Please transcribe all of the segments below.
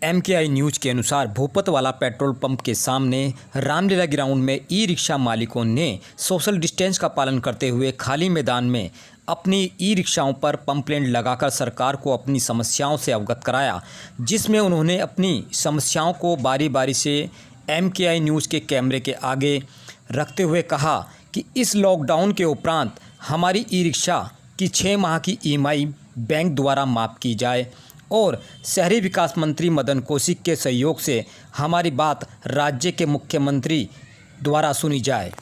MKI news के अनुसार Bhupatwala petrol pump के सामने रामलीला ग्राउंड में ई रिक्शा मालिकों ने सोशल डिस्टेंस का पालन करते हुए खाली मैदान में अपनी ई रिक्शाओं पर पंपलेट लगाकर सरकार को अपनी समस्याओं से अवगत कराया, जिसमें उन्होंने अपनी समस्याओं को बारी बारी से एमकेआई न्यूज़ के कैमरे के आगे रखते हुए कहा कि इस लॉकडाउन के उपरांत हमारी ई रिक्शा की 6 माह की ईएमआई बैंक द्वारा माफ़ की जाए और शहरी विकास मंत्री मदन कौशिक के सहयोग से हमारी बात राज्य के मुख्यमंत्री द्वारा सुनी जाए।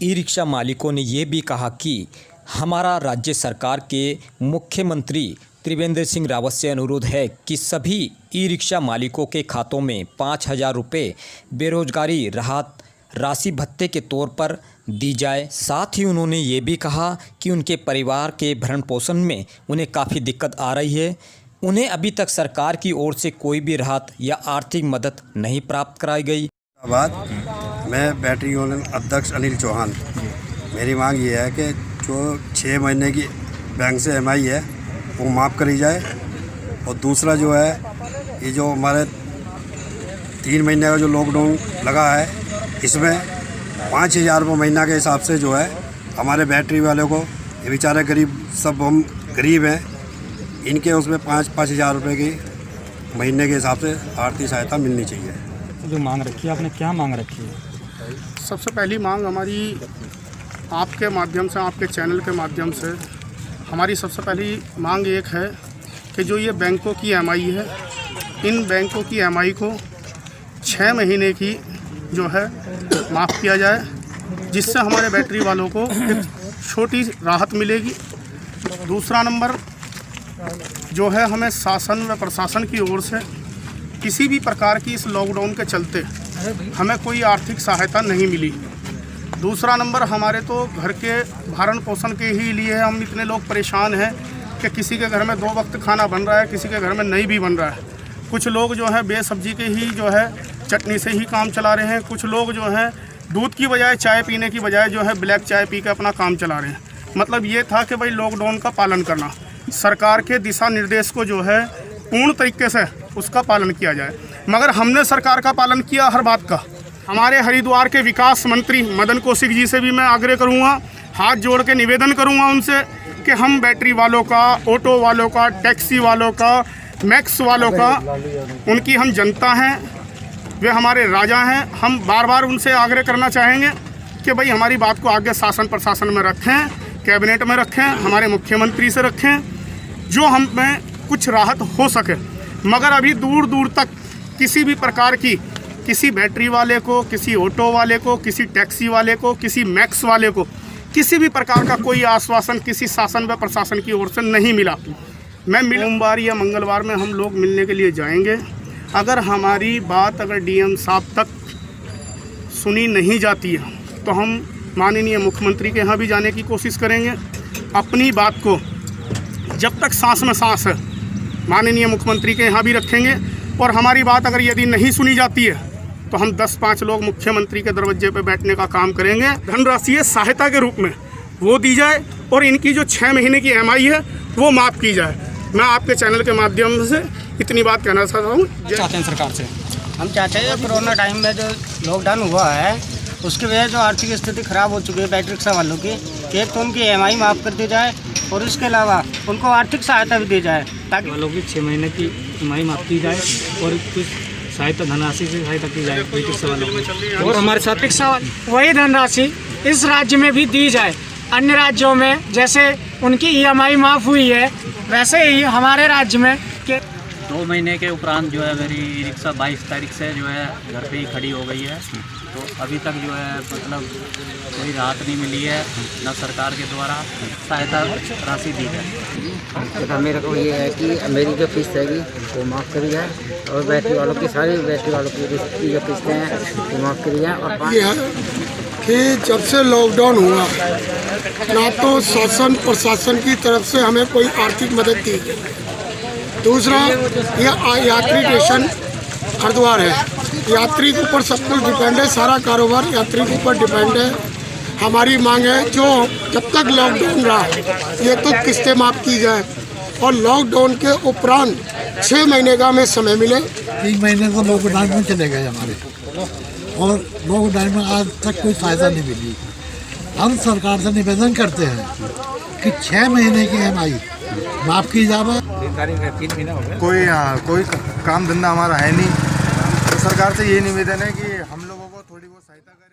ई रिक्शा मालिकों ने ये भी कहा कि हमारा राज्य सरकार के मुख्यमंत्री त्रिवेंद्र सिंह रावत से अनुरोध है कि सभी ई रिक्शा मालिकों के खातों में 5,000 रुपये बेरोजगारी राहत राशि भत्ते के तौर पर दी जाए। साथ ही उन्होंने ये भी कहा कि उनके परिवार के भरण पोषण में उन्हें काफ़ी दिक्कत आ रही है। उन्हें अभी तक सरकार की ओर से कोई भी राहत या आर्थिक मदद नहीं प्राप्त कराई गई। मैं बैटरी यूनियन अध्यक्ष अनिल चौहान। मेरी मांग ये है कि जो 6 महीने की बैंक से ईएमआई है वो माफ़ करी जाए, और दूसरा जो है ये जो हमारे 3 महीने का जो लॉकडाउन लगा है इसमें 5,000 रुपये महीना के हिसाब से जो है हमारे बैटरी वालों को, ये बेचारे गरीब, सब हम गरीब हैं, इनके उसमें 5,000 रुपये की महीने के हिसाब से आर्थिक सहायता मिलनी चाहिए। जो मांग रखी है, आपने क्या मांग रखी है? सबसे पहली मांग हमारी आपके माध्यम से, आपके चैनल के माध्यम से हमारी सबसे पहली मांग एक है कि जो ये बैंकों की ईएमआई है, इन बैंकों की ईएमआई को 6 महीने की जो है माफ़ किया जाए, जिससे हमारे बैटरी वालों को एक छोटी राहत मिलेगी। दूसरा नंबर जो है, हमें शासन व प्रशासन की ओर से किसी भी प्रकार की इस लॉकडाउन के चलते हमें कोई आर्थिक सहायता नहीं मिली। दूसरा नंबर, हमारे तो घर के भरण पोषण के ही लिए हम इतने लोग परेशान हैं कि किसी के घर में 2 वक्त खाना बन रहा है, किसी के घर में नहीं भी बन रहा है। कुछ लोग जो है बेसब्जी के ही जो है चटनी से ही काम चला रहे हैं। कुछ लोग जो है दूध की बजाय, चाय पीने की बजाय जो है ब्लैक चाय पी के अपना काम चला रहे हैं। मतलब ये था कि भाई लॉकडाउन का पालन करना, सरकार के दिशा निर्देश को जो है पूर्ण तरीके से उसका पालन किया जाए। मगर हमने सरकार का पालन किया हर बात का। हमारे हरिद्वार के विकास मंत्री मदन कौशिक जी से भी मैं आग्रह करूंगा, हाथ जोड़ के निवेदन करूंगा उनसे कि हम बैटरी वालों का, ऑटो वालों का, टैक्सी वालों का, मैक्स वालों का, उनकी हम जनता हैं, वे हमारे राजा हैं। हम बार बार उनसे आग्रह करना चाहेंगे कि भाई हमारी बात को आगे शासन प्रशासन में रखें, कैबिनेट में रखें, हमारे मुख्यमंत्री से रखें, जो हमें कुछ राहत हो सके। मगर अभी दूर दूर तक किसी भी प्रकार की, किसी बैटरी वाले को, किसी ऑटो वाले को, किसी टैक्सी वाले को, किसी मैक्स वाले को किसी भी प्रकार का कोई आश्वासन किसी शासन व प्रशासन की ओर से नहीं मिला। मैं सोमवार या मंगलवार में हम लोग मिलने के लिए जाएंगे। अगर हमारी बात अगर डीएम साहब तक सुनी नहीं जाती है तो हम माननीय मुख्यमंत्री के यहाँ भी जाने की कोशिश करेंगे। अपनी बात को जब तक सांस में सांस है माननीय मुख्यमंत्री के यहाँ भी रखेंगे, और हमारी बात अगर यदि नहीं सुनी जाती है तो हम 10-5 लोग मुख्यमंत्री के दरवाजे पे बैठने का काम करेंगे। धनराशि सहायता के रूप में वो दी जाए और इनकी जो 6 महीने की ईएमआई है वो माफ़ की जाए। मैं आपके चैनल के माध्यम से इतनी बात कहना चाहता हूँ। चाहते हैं सरकार से, हम चाहते हैं कोरोना टाइम में जो लॉकडाउन हुआ है उसकी वजह जो आर्थिक स्थिति ख़राब हो चुकी है बैटरी रिक्शा वालों की, एक तो उनकी ईएमआई माफ़ कर दी जाए और इसके अलावा उनको आर्थिक सहायता भी दी जाए, ताकि वालों की 6 महीने की ईएमआई माफ़ की जाए और कुछ सहायता धनराशि से सहायता की जाए रिक्शा वालों को। और हमारे साथ रिक्शा वही धनराशि इस राज्य में भी दी जाए। अन्य राज्यों में जैसे उनकी ईएमआई माफ़ हुई है वैसे ही हमारे राज्य में 2 महीने के उपरांत जो है मेरी ई रिक्शा 22 तारीख से जो है घर पे ही खड़ी हो गई है। तो अभी तक जो है मतलब कोई राहत नहीं मिली है, न सरकार के द्वारा सहायता राशि दी है। तो मेरे को ये है कि मेरी जो किस्त है वो माफ़ करी जाए और बैटरी वालों की, सारी बैटरी वालों की जो किस्तें हैं वो माफ़ करी जाए। और ये है कि जब से लॉकडाउन हुआ ना तो शासन प्रशासन की तरफ से हमें कोई आर्थिक मदद दी गई। दूसरा, यह यात्री स्टेशन हरिद्वार है, यात्री के ऊपर सब कुछ डिपेंड है, सारा कारोबार यात्री के ऊपर डिपेंड है। हमारी मांग है जो जब तक लॉकडाउन रहा ये तो किस्तें माफ़ की जाए और लॉकडाउन के उपरांत 6 महीने का हमें समय मिले। 3 महीने तो लॉकडाउन में चले गए हमारे, और लॉकडाउन में आज तक कोई फायदा नहीं मिली। हम सरकार से निवेदन करते हैं कि 6 महीने की EMI माफ़ की जाए। कोई काम धंधा हमारा है नहीं, तो सरकार से ये निवेदन है कि हम लोगों को थोड़ी बहुत सहायता करें।